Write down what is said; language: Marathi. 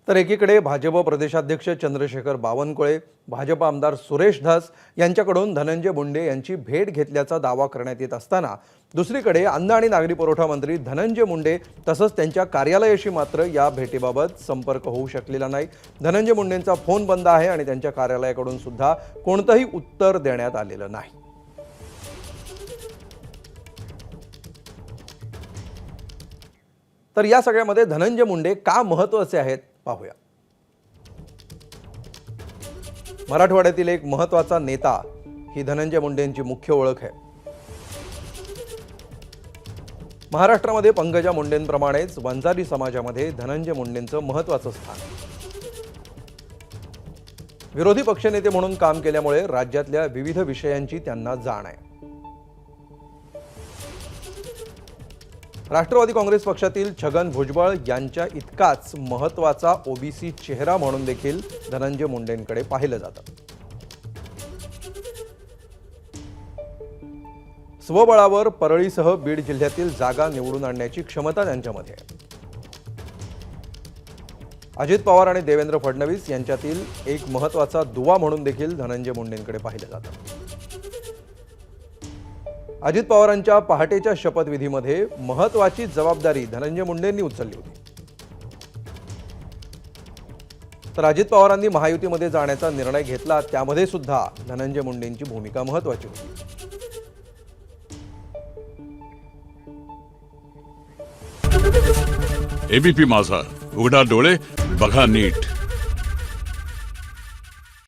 तर एकीकडे भाजप प्रदेशाध्यक्ष चंद्रशेखर बावनकुळे, भाजप आमदार सुरेश धस यांच्याकडून धनंजय मुंडे यांची भेट घेतल्याचा दावा करण्यात येत असताना दुसरीकडे अन्न आणि नागरी पुरवठा मंत्री धनंजय मुंडे तसंच त्यांच्या कार्यालयाशी मात्र या भेटीबाबत संपर्क होऊ शकलेला नाही। धनंजय मुंडेंचा फोन बंद आहे आणि त्यांच्या कार्यालयाकडून सुद्धा कोणतेही उत्तर देण्यात आलेलं नाही। तर या सगळ्यामध्ये धनंजय मुंडे का महत्त्वाचे आहेत पाहूया। मराठवाड्यातील एक महत्त्वाचा नेता ही धनंजय मुंडेंची मुख्य ओळख आहे। महाराष्ट्रामध्ये पंकजा मुंडेंप्रमाणेच वंजारी समाजामध्ये धनंजय मुंडेंचं महत्त्वाचं स्थान। विरोधी पक्षनेते म्हणून काम केल्यामुळे राज्यातल्या विविध विषयांची त्यांना जाण आहे। राष्ट्रवादी काँग्रेस पक्षातील छगन भुजबळ यांच्या इतकाच महत्त्वाचा ओबीसी चेहरा म्हणून देखील धनंजय मुंडेंकडे पाहिलं जातं। स्वबळावर परळीसह बीड जिल्ह्यातील जागा निवडून आणण्याची क्षमता त्यांच्यामध्ये आहे। अजित पवार आणि देवेंद्र फडणवीस यांच्यातील एक महत्त्वाचा दुवा म्हणून देखील धनंजय मुंडेंकडे पाहिलं जातं। अजित पवारांच्या पहाटेच्या शपथविधीमध्ये महत्त्वाची जबाबदारी धनंजय मुंडेंनी उचलली होती। तर अजित पवारांनी महायुतीमध्ये जाण्याचा निर्णय घेतला त्यामध्ये सुद्धा धनंजय मुंडेंची भूमिका महत्त्वाची होती। एबीपी माझा, उघडा डोळे बघा नीट।